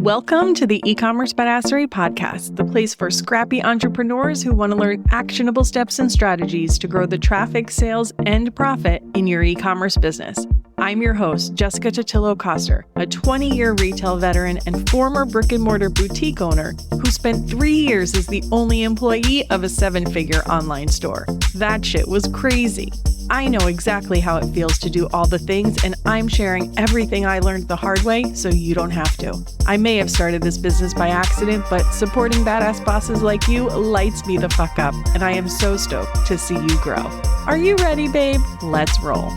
Welcome to the eCommerce Badassery Podcast, the place for scrappy entrepreneurs who want to learn actionable steps and strategies to grow the traffic, sales, and profit in your e-commerce business. I'm your host, Jessica Totillo-Coster, a 20-year retail veteran and former brick-and-mortar boutique owner who spent 3 years as the only employee of a 7-figure online store. That shit was crazy. I know exactly how it feels to do all the things, and I'm sharing everything I learned the hard way so you don't have to. I may have started this business by accident, but supporting badass bosses like you lights me the fuck up, and I am so stoked to see you grow. Are you ready, babe? Let's roll.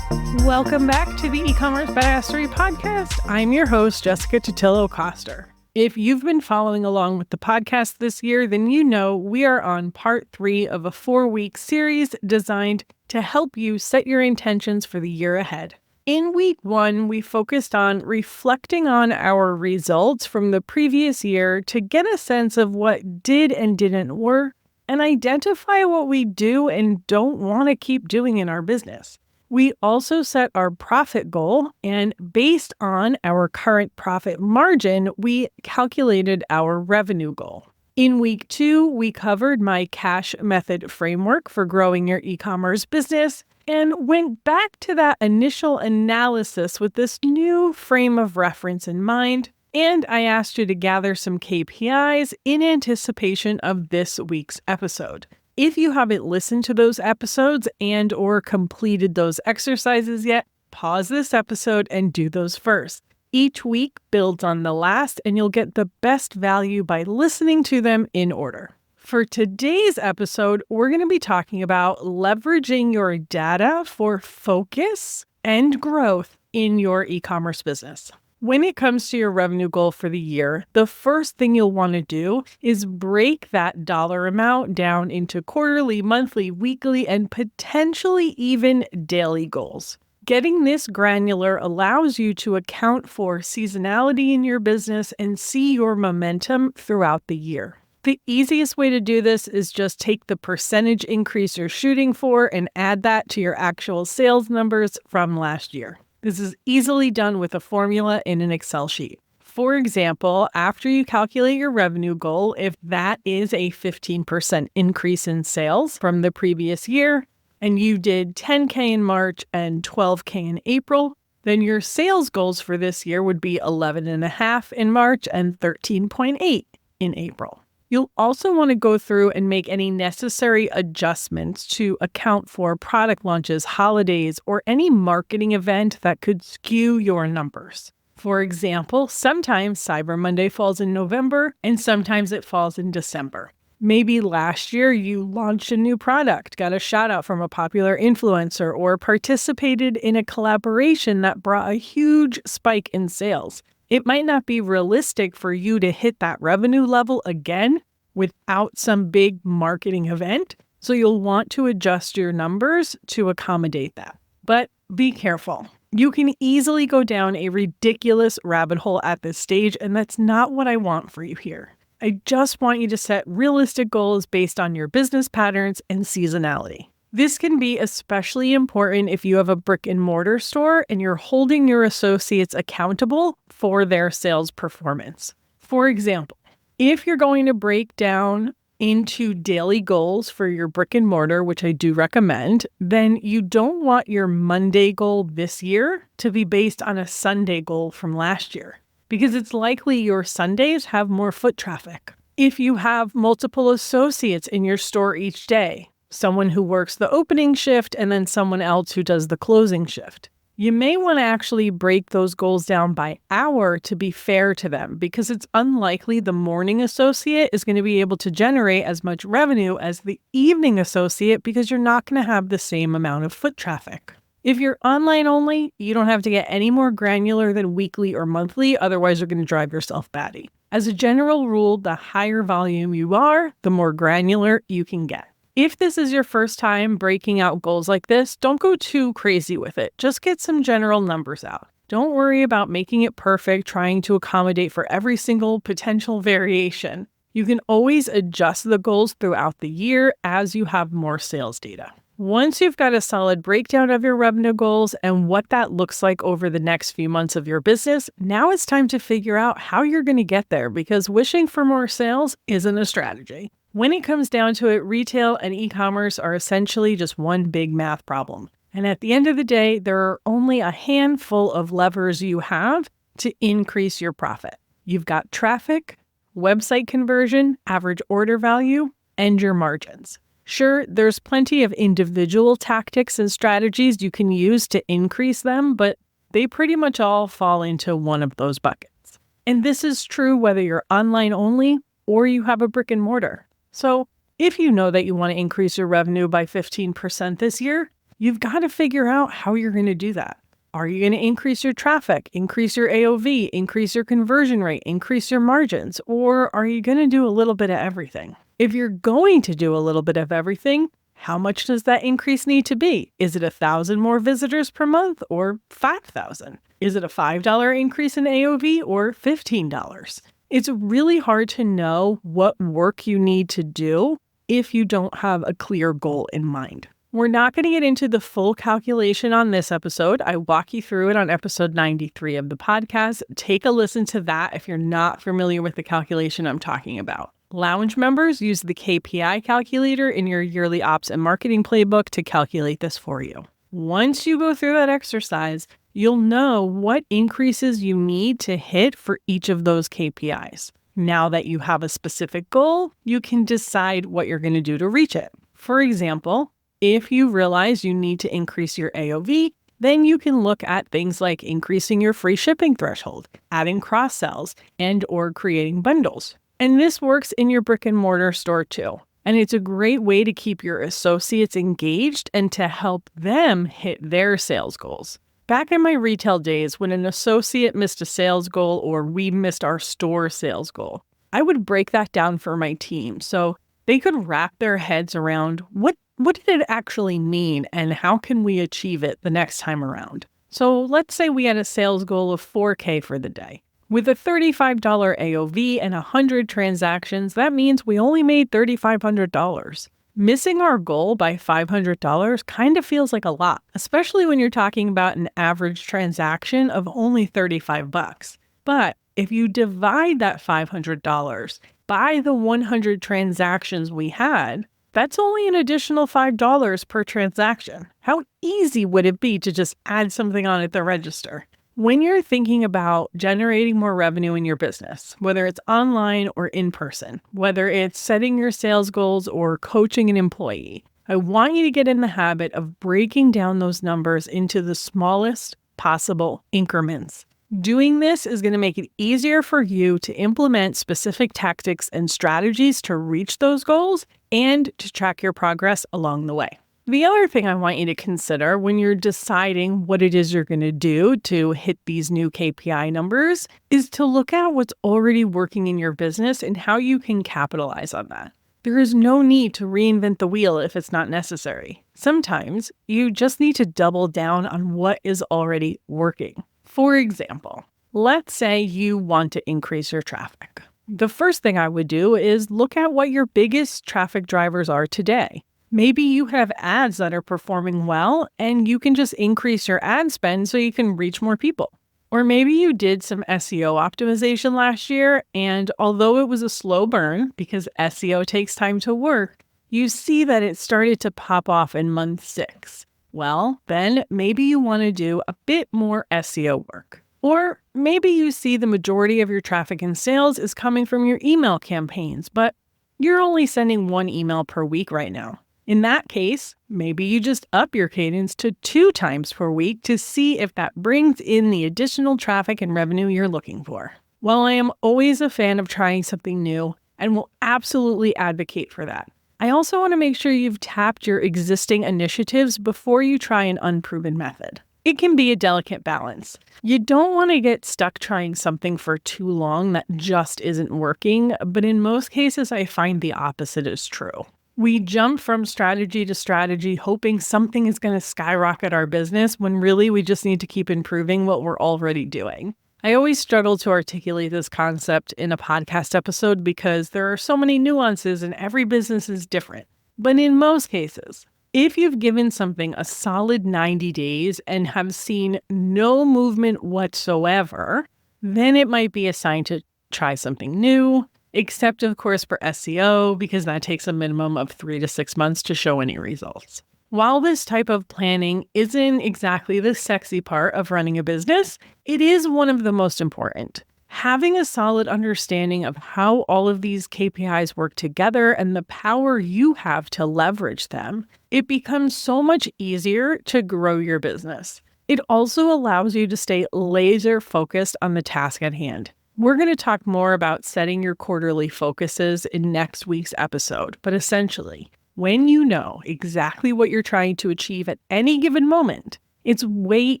Welcome back to the eCommerce Badassery Podcast. I'm your host, Jessica Totillo-Coster. If you've been following along with the podcast this year, then you know we are on part 3 of a 4-week series designed to help you set your intentions for the year ahead. In week 1, we focused on reflecting on our results from the previous year to get a sense of what did and didn't work and identify what we do and don't want to keep doing in our business. We also set our profit goal, and based on our current profit margin, we calculated our revenue goal. In week 2, we covered my cash method framework for growing your e-commerce business and went back to that initial analysis with this new frame of reference in mind. And I asked you to gather some KPIs in anticipation of this week's episode. If you haven't listened to those episodes and or completed those exercises yet, pause this episode and do those first. Each week builds on the last, and you'll get the best value by listening to them in order. For today's episode, we're going to be talking about leveraging your data for focus and growth in your e-commerce business. When it comes to your revenue goal for the year, the first thing you'll want to do is break that dollar amount down into quarterly, monthly, weekly, and potentially even daily goals. Getting this granular allows you to account for seasonality in your business and see your momentum throughout the year. The easiest way to do this is just take the percentage increase you're shooting for and add that to your actual sales numbers from last year. This is easily done with a formula in an Excel sheet. For example, after you calculate your revenue goal, if that is a 15% increase in sales from the previous year, and you did 10K in March and 12K in April, then your sales goals for this year would be 11.5 in March and 13.8 in April. You'll also want to go through and make any necessary adjustments to account for product launches, holidays, or any marketing event that could skew your numbers. For example, sometimes Cyber Monday falls in November and sometimes it falls in December. Maybe last year you launched a new product, got a shout out from a popular influencer, or participated in a collaboration that brought a huge spike in sales. It might not be realistic for you to hit that revenue level again without some big marketing event, so you'll want to adjust your numbers to accommodate that. But be careful. You can easily go down a ridiculous rabbit hole at this stage, and that's not what I want for you here. I just want you to set realistic goals based on your business patterns and seasonality. This can be especially important if you have a brick and mortar store and you're holding your associates accountable for their sales performance. For example, if you're going to break down into daily goals for your brick and mortar, which I do recommend, then you don't want your Monday goal this year to be based on a Sunday goal from last year, because it's likely your Sundays have more foot traffic. If you have multiple associates in your store each day, someone who works the opening shift and then someone else who does the closing shift, you may want to actually break those goals down by hour to be fair to them, because it's unlikely the morning associate is going to be able to generate as much revenue as the evening associate, because you're not going to have the same amount of foot traffic. If you're online only, you don't have to get any more granular than weekly or monthly, otherwise you're going to drive yourself batty. As a general rule, the higher volume you are, the more granular you can get. If this is your first time breaking out goals like this, don't go too crazy with it. Just get some general numbers out. Don't worry about making it perfect, trying to accommodate for every single potential variation. You can always adjust the goals throughout the year as you have more sales data. Once you've got a solid breakdown of your revenue goals and what that looks like over the next few months of your business, now it's time to figure out how you're going to get there, because wishing for more sales isn't a strategy. When it comes down to it, retail and e-commerce are essentially just one big math problem. And at the end of the day, there are only a handful of levers you have to increase your profit. You've got traffic, website conversion, average order value, and your margins. Sure, there's plenty of individual tactics and strategies you can use to increase them, but they pretty much all fall into one of those buckets. And this is true whether you're online only or you have a brick and mortar. So if you know that you want to increase your revenue by 15% this year, you've got to figure out how you're going to do that. Are you going to increase your traffic, increase your AOV, increase your conversion rate, increase your margins, or are you going to do a little bit of everything? If you're going to do a little bit of everything, how much does that increase need to be? Is it 1,000 more visitors per month or 5,000? Is it a $5 increase in AOV or $15? It's really hard to know what work you need to do if you don't have a clear goal in mind. We're not going to get into the full calculation on this episode. I walk you through it on episode 93 of the podcast. Take a listen to that if you're not familiar with the calculation I'm talking about. Lounge members use the KPI calculator in your yearly ops and marketing playbook to calculate this for you. Once you go through that exercise, you'll know what increases you need to hit for each of those KPIs. Now that you have a specific goal, you can decide what you're going to do to reach it. For example, if you realize you need to increase your AOV, then you can look at things like increasing your free shipping threshold, adding cross-sells, and/or creating bundles. And this works in your brick and mortar store too. And it's a great way to keep your associates engaged and to help them hit their sales goals. Back in my retail days, when an associate missed a sales goal or we missed our store sales goal, I would break that down for my team so they could wrap their heads around what did it actually mean and how can we achieve it the next time around. So let's say we had a sales goal of $4K for the day. With a $35 AOV and 100 transactions, that means we only made $3,500. Missing our goal by $500 kind of feels like a lot, especially when you're talking about an average transaction of only $35. But if you divide that $500 by the 100 transactions we had, that's only an additional $5 per transaction. How easy would it be to just add something on at the register? When you're thinking about generating more revenue in your business, whether it's online or in person, whether it's setting your sales goals or coaching an employee, I want you to get in the habit of breaking down those numbers into the smallest possible increments. Doing this is going to make it easier for you to implement specific tactics and strategies to reach those goals and to track your progress along the way. The other thing I want you to consider when you're deciding what it is you're going to do to hit these new KPI numbers is to look at what's already working in your business and how you can capitalize on that. There is no need to reinvent the wheel if it's not necessary. Sometimes you just need to double down on what is already working. For example, let's say you want to increase your traffic. The first thing I would do is look at what your biggest traffic drivers are today. Maybe you have ads that are performing well and you can just increase your ad spend so you can reach more people. Or maybe you did some SEO optimization last year, and although it was a slow burn because SEO takes time to work, you see that it started to pop off in month 6. Well, then maybe you want to do a bit more SEO work. Or maybe you see the majority of your traffic and sales is coming from your email campaigns, but you're only sending 1 email per week right now. In that case, maybe you just up your cadence to 2 times per week to see if that brings in the additional traffic and revenue you're looking for. While I am always a fan of trying something new and will absolutely advocate for that, I also want to make sure you've tapped your existing initiatives before you try an unproven method. It can be a delicate balance. You don't want to get stuck trying something for too long that just isn't working, but in most cases, I find the opposite is true. We jump from strategy to strategy, hoping something is going to skyrocket our business when really we just need to keep improving what we're already doing. I always struggle to articulate this concept in a podcast episode because there are so many nuances and every business is different. But in most cases, If you've given something a solid 90 days and have seen no movement whatsoever, then it might be a sign to try something new, except of course for SEO, because that takes a minimum of 3 to 6 months to show any results. While this type of planning isn't exactly the sexy part of running a business, it is one of the most important. Having a solid understanding of how all of these KPIs work together and the power you have to leverage them, it becomes so much easier to grow your business. It also allows you to stay laser focused on the task at hand. We're going to talk more about setting your quarterly focuses in next week's episode, but essentially, when you know exactly what you're trying to achieve at any given moment, it's way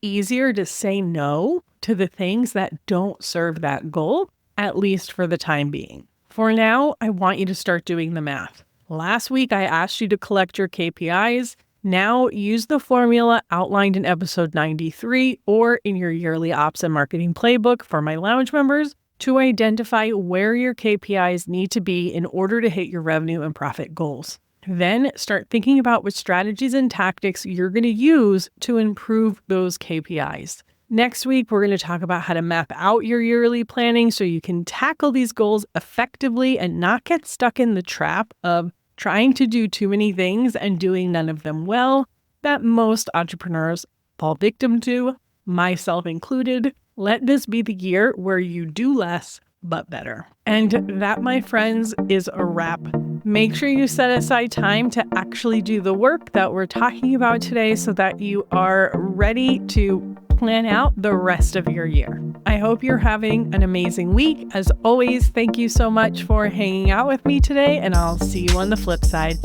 easier to say no to the things that don't serve that goal, at least for the time being. For now, I want you to start doing the math. Last week, I asked you to collect your KPIs. Now, use the formula outlined in episode 93 or in your yearly ops and marketing playbook for my lounge members to identify where your KPIs need to be in order to hit your revenue and profit goals. Then start thinking about what strategies and tactics you're going to use to improve those KPIs. Next week, we're going to talk about how to map out your yearly planning so you can tackle these goals effectively and not get stuck in the trap of trying to do too many things and doing none of them well that most entrepreneurs fall victim to, myself included. Let this be the year where you do less, but better. And that, my friends, is a wrap. Make sure you set aside time to actually do the work that we're talking about today so that you are ready to plan out the rest of your year. I hope you're having an amazing week. As always, thank you so much for hanging out with me today, and I'll see you on the flip side.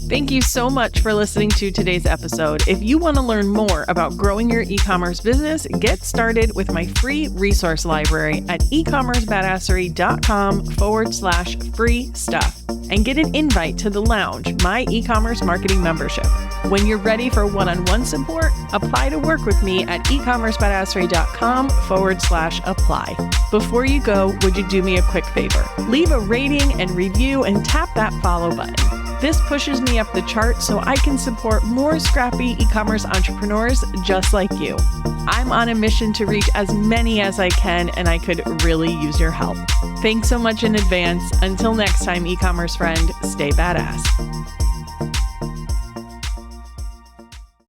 Thank you so much for listening to today's episode. If you want to learn more about growing your e-commerce business, get started with my free resource library at ecommercebadassery.com/free stuff and get an invite to the lounge, my e-commerce marketing membership. When you're ready for one-on-one support, apply to work with me at ecommercebadassery.com/apply. Before you go, would you do me a quick favor? Leave a rating and review and tap that follow button. This pushes me up the chart so I can support more scrappy e-commerce entrepreneurs just like you. I'm on a mission to reach as many as I can, and I could really use your help. Thanks so much in advance. Until next time, e-commerce friend, stay badass.